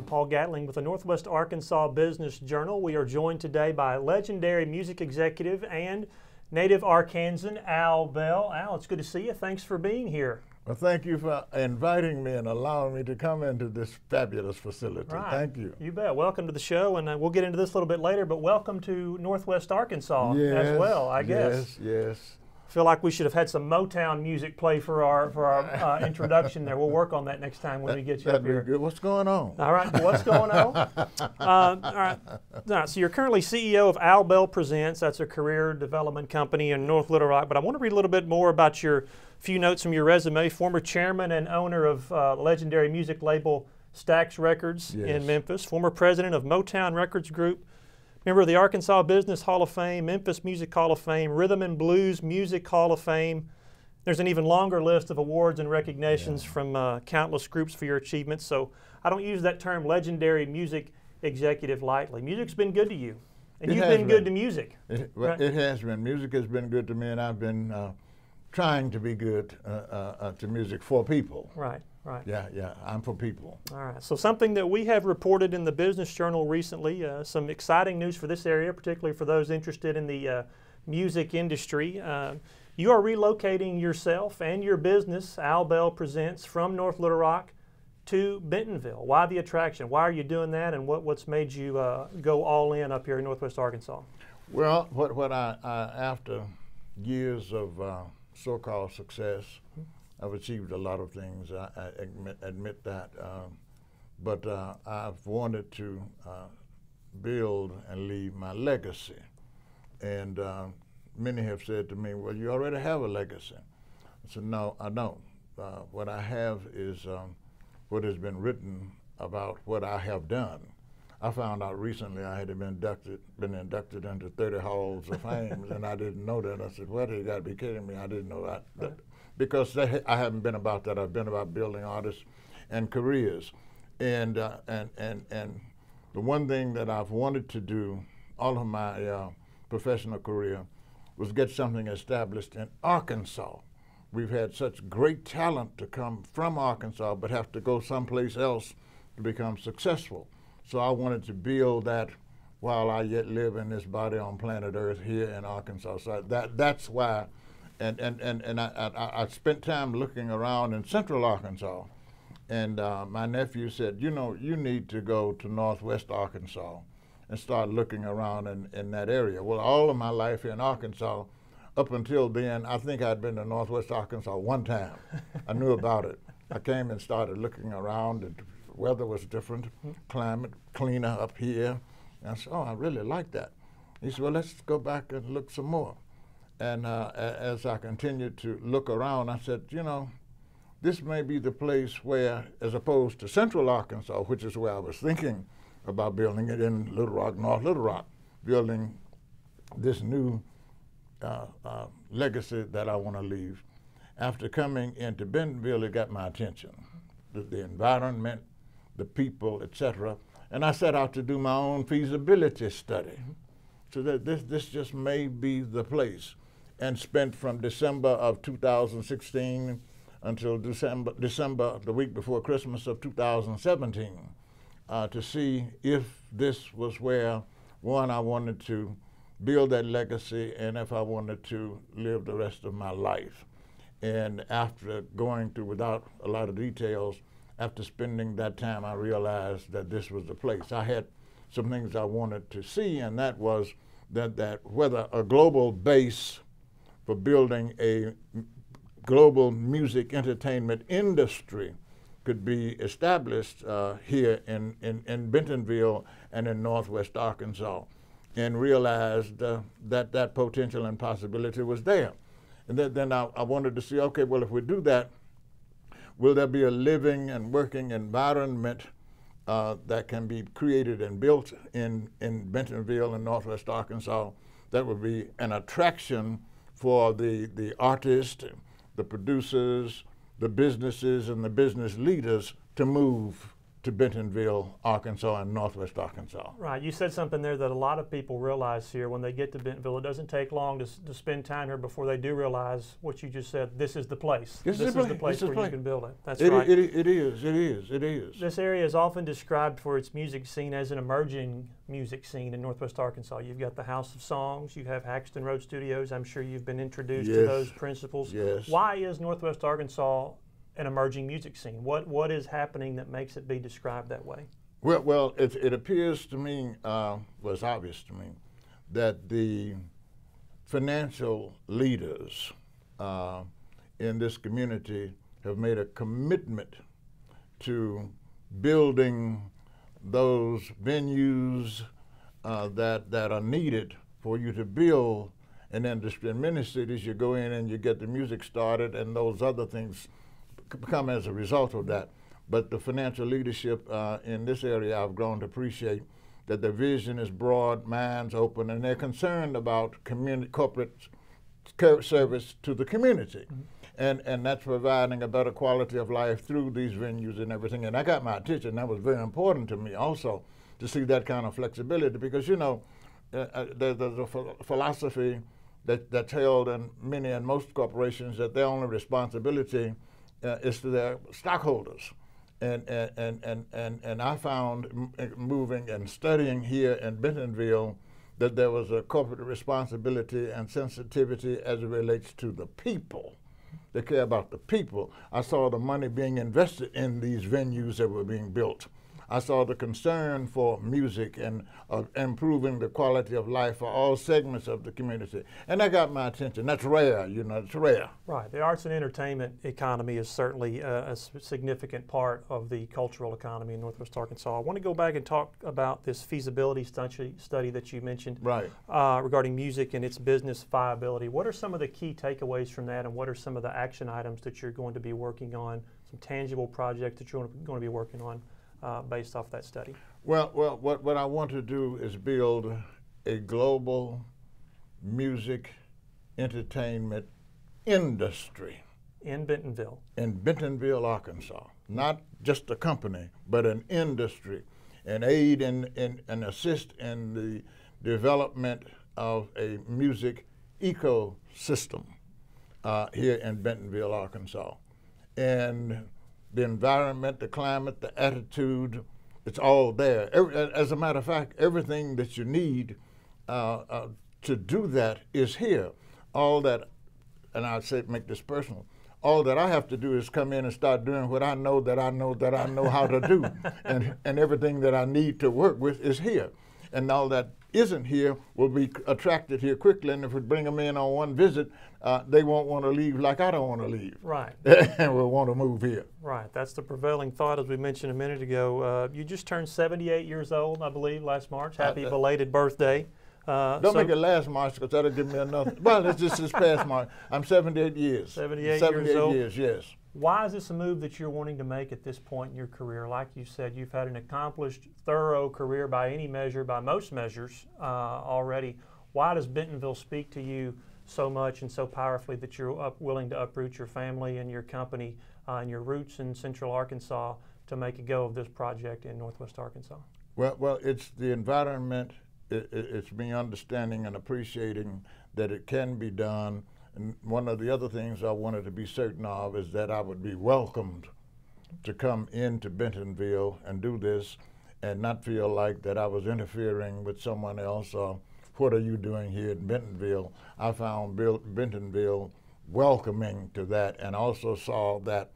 Paul Gatling with the Northwest Arkansas Business Journal. We are joined today by legendary music executive and native Arkansan, Al Bell. Al, it's good to see you. Thanks for being here. Well, thank you for inviting me and allowing me to come into this fabulous facility. Right. Thank you. You bet. Welcome to the show, and we'll get into this a little bit later, but welcome to Northwest Arkansas as well, I guess. Yes. I feel like we should have had some Motown music play for our introduction there. We'll work on that next time when we get you up here. Good. What's going on? All right, what's going on? All right, so you're currently CEO of Al Bell Presents. That's a career development company in North Little Rock. But I want to read a little bit more about your few notes from your resume. Former chairman and owner of legendary music label Stax Records in Memphis. Former president of Motown Records Group. Member of the Arkansas Business Hall of Fame, Memphis Music Hall of Fame, Rhythm and Blues Music Hall of Fame. There's an even longer list of awards and recognitions from countless groups for your achievements. So I don't use that term legendary music executive lightly. Music's been good to you, and you've been good to music. It has been. Music has been good to me, and I've been trying to be good to music for people. Right. Yeah, I'm for people. All right, so something that we have reported in the Business Journal recently, some exciting news for this area, particularly for those interested in the music industry. You are relocating yourself and your business, Al Bell Presents, from North Little Rock to Bentonville. Why the attraction? Why are you doing that, and what's made you go all in up here in Northwest Arkansas? Well, what I after years of so-called success, I've achieved a lot of things, I admit that, but I've wanted to build and leave my legacy. And many have said to me, well, you already have a legacy. I said, no, I don't. What I have is what has been written about what I have done. I found out recently I had been inducted into 30 halls of fame, and I didn't know that. I said, well, you got to be kidding me. I didn't know that. Right. Because I haven't been about that. I've been about building artists and careers. And the one thing that I've wanted to do all of my professional career was get something established in Arkansas. We've had such great talent to come from Arkansas, but have to go someplace else to become successful. So I wanted to build that while I yet live in this body on planet Earth here in Arkansas. So that's why. And I spent time looking around in central Arkansas, and my nephew said, you know, you need to go to Northwest Arkansas and start looking around in that area. Well, all of my life here in Arkansas, up until then, I think I'd been to Northwest Arkansas one time. I knew about it. I came and started looking around, and the weather was different, climate cleaner up here. And I said, oh, I really like that. He said, well, let's go back and look some more. And as I continued to look around, I said, you know, this may be the place where, as opposed to central Arkansas, which is where I was thinking about building it in Little Rock, North Little Rock, building this new legacy that I want to leave. After coming into Bentonville, it got my attention. The environment, the people, etc. And I set out to do my own feasibility study. So that this just may be the place. And spent from December of 2016 until December, the week before Christmas of 2017, to see if this was where, one, I wanted to build that legacy, and if I wanted to live the rest of my life. And after going through, without a lot of details, after spending that time, I realized that this was the place. I had some things I wanted to see, and that was that whether a global base for building a global music entertainment industry could be established here in Bentonville and in Northwest Arkansas, and realized that potential and possibility was there. And then I wanted to see, okay, well, if we do that, will there be a living and working environment that can be created and built in Bentonville and Northwest Arkansas that would be an attraction for the artists, the producers, the businesses, and the business leaders to move to Bentonville, Arkansas, and Northwest Arkansas. Right. You said something there that a lot of people realize here when they get to Bentonville. It doesn't take long to spend time here before they do realize what you just said. This is the place. This is the place where you can build it. That's right. It is. This area is often described for its music scene as an emerging music scene in Northwest Arkansas. You've got the House of Songs. You have Haxton Road Studios. I'm sure you've been introduced to those principles. Yes. Why is Northwest Arkansas an emerging music scene? What is happening that makes it be described that way? Well, it appears to me, it's obvious to me, that the financial leaders in this community have made a commitment to building those venues that are needed for you to build an industry. In many cities, you go in and you get the music started, and those other things come as a result of that. But the financial leadership in this area, I've grown to appreciate that the vision is broad, minds open, and they're concerned about corporate service to the community. And that's providing a better quality of life through these venues and everything. And that got my attention. That was very important to me also, to see that kind of flexibility, because, you know, there's a philosophy that's held in many and most corporations that their only responsibility is to their stockholders. And I found moving and studying here in Bentonville that there was a corporate responsibility and sensitivity as it relates to the people. They care about the people. I saw the money being invested in these venues that were being built. I saw the concern for music and improving the quality of life for all segments of the community. And that got my attention. That's rare, you know, it's rare. Right. The arts and entertainment economy is certainly a significant part of the cultural economy in Northwest Arkansas. I want to go back and talk about this feasibility study that you mentioned, right, regarding music and its business viability. What are some of the key takeaways from that, and what are some of the action items that you're going to be working on, some tangible projects that you're going to be working on based off that study? Well, what I want to do is build a global music entertainment industry. In Bentonville? In Bentonville, Arkansas. Not just a company, but an industry, and aid and assist in the development of a music ecosystem here in Bentonville, Arkansas. And the environment, the climate, the attitude, it's all there. As a matter of fact, everything that you need to do that is here. All that, and I'd say, make this personal, all that I have to do is come in and start doing what I know how to do. And everything that I need to work with is here. And all that isn't here will be attracted here quickly, and if we bring them in on one visit, they won't want to leave like I don't want to leave. Right. And we'll want to move here. Right. That's the prevailing thought, as we mentioned a minute ago. You just turned 78 years old, I believe, last March. Happy belated birthday. Don't make it last March, because that'll give me another. Well, it's just this past March. I'm 78 years. 78 years old. Yes. Why is this a move that you're wanting to make at this point in your career? Like you said, you've had an accomplished, thorough career by any measure, by most measures already. Why does Bentonville speak to you so much and so powerfully that you're willing to uproot your family and your company and your roots in Central Arkansas to make a go of this project in Northwest Arkansas? Well, it's the environment. It's me understanding and appreciating that it can be done. And one of the other things I wanted to be certain of is that I would be welcomed to come into Bentonville and do this and not feel like that I was interfering with someone else or what are you doing here in Bentonville. I found Bentonville welcoming to that, and also saw that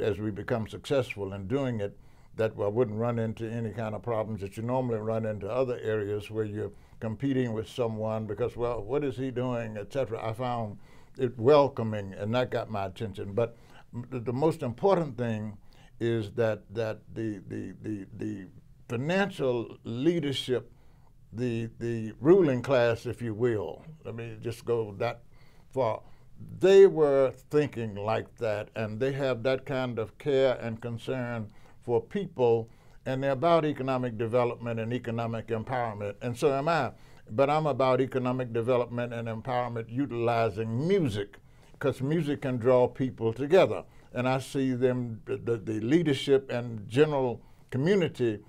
as we become successful in doing it, that I wouldn't run into any kind of problems that you normally run into other areas where you're competing with someone because, well, what is he doing, etc. I found it welcoming, and that got my attention. But the most important thing is that the financial leadership, the ruling class, if you will, let me just go that far, they were thinking like that, and they have that kind of care and concern for people, and they're about economic development and economic empowerment, and so am I. But I'm about economic development and empowerment utilizing music, because music can draw people together. and I see them, the leadership and general community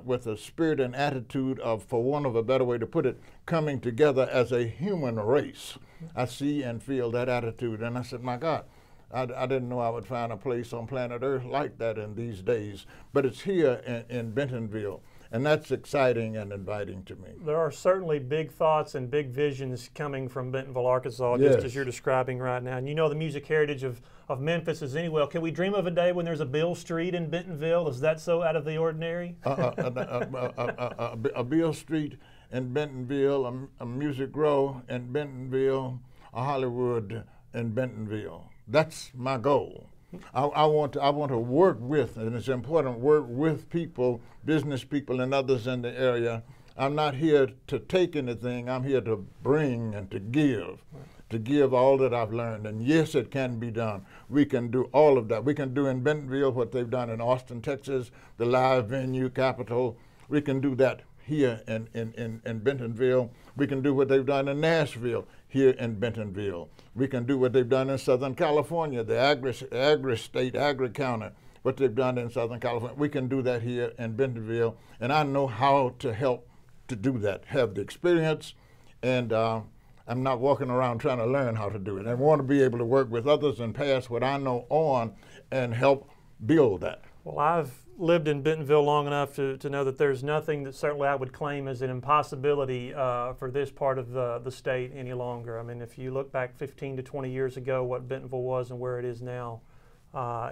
with a spirit and attitude of, for want of a better way to put it, coming together as a human race. I see and feel that attitude, and I said, my God, I didn't know I would find a place on planet Earth like that in these days, but it's here in Bentonville. And that's exciting and inviting to me. There are certainly big thoughts and big visions coming from Bentonville, Arkansas, just as you're describing right now. And you know the music heritage of Memphis is anywhere. Can we dream of a day when there's a Bill Street in Bentonville? Is that so out of the ordinary? A Bill Street in Bentonville, a Music Row in Bentonville, a Hollywood in Bentonville. That's my goal. I want to work with, and it's important, work with people, business people and others in the area. I'm not here to take anything, I'm here to bring and to give all that I've learned. And yes, it can be done. We can do all of that. We can do in Bentonville what they've done in Austin, Texas, the live venue capital. We can do that here in Bentonville. We can do what they've done in Nashville, here in Bentonville. We can do what they've done in Southern California, the agri-state, agri-county, what they've done in Southern California. We can do that here in Bentonville, and I know how to help to do that, have the experience, and I'm not walking around trying to learn how to do it. I want to be able to work with others and pass what I know on and help build that. Well, I've lived in Bentonville long enough to know that there's nothing that certainly I would claim as an impossibility for this part of the state any longer. I mean, if you look back 15 to 20 years ago, what Bentonville was and where it is now,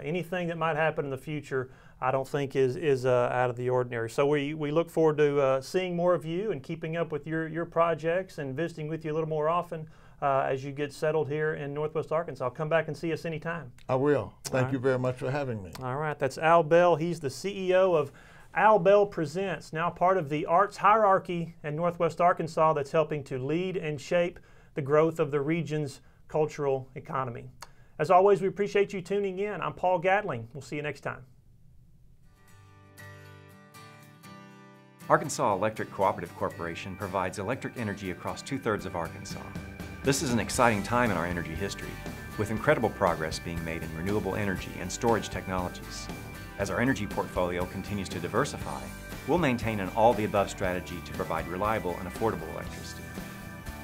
anything that might happen in the future, I don't think is out of the ordinary. So we look forward to seeing more of you and keeping up with your projects and visiting with you a little more often as you get settled here in Northwest Arkansas. Come back and see us anytime. I will. Thank you very much for having me. All right. That's Al Bell. He's the CEO of Al Bell Presents, now part of the arts hierarchy in Northwest Arkansas that's helping to lead and shape the growth of the region's cultural economy. As always, we appreciate you tuning in. I'm Paul Gatling. We'll see you next time. Arkansas Electric Cooperative Corporation provides electric energy across 2/3 of Arkansas. This is an exciting time in our energy history, with incredible progress being made in renewable energy and storage technologies. As our energy portfolio continues to diversify, we'll maintain an all-the-above strategy to provide reliable and affordable electricity.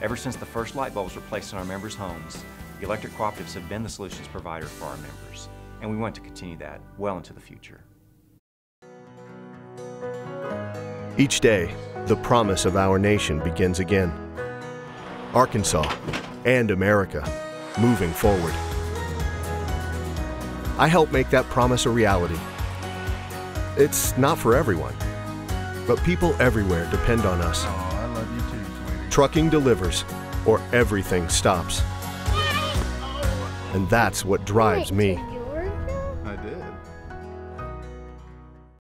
Ever since the first light bulbs were placed in our members' homes, the electric cooperatives have been the solutions provider for our members, and we want to continue that well into the future. Each day, the promise of our nation begins again. Arkansas and America, moving forward. I help make that promise a reality. It's not for everyone, but people everywhere depend on us. Oh, I love you too, sweetie. Trucking delivers, or everything stops. And that's what drives me.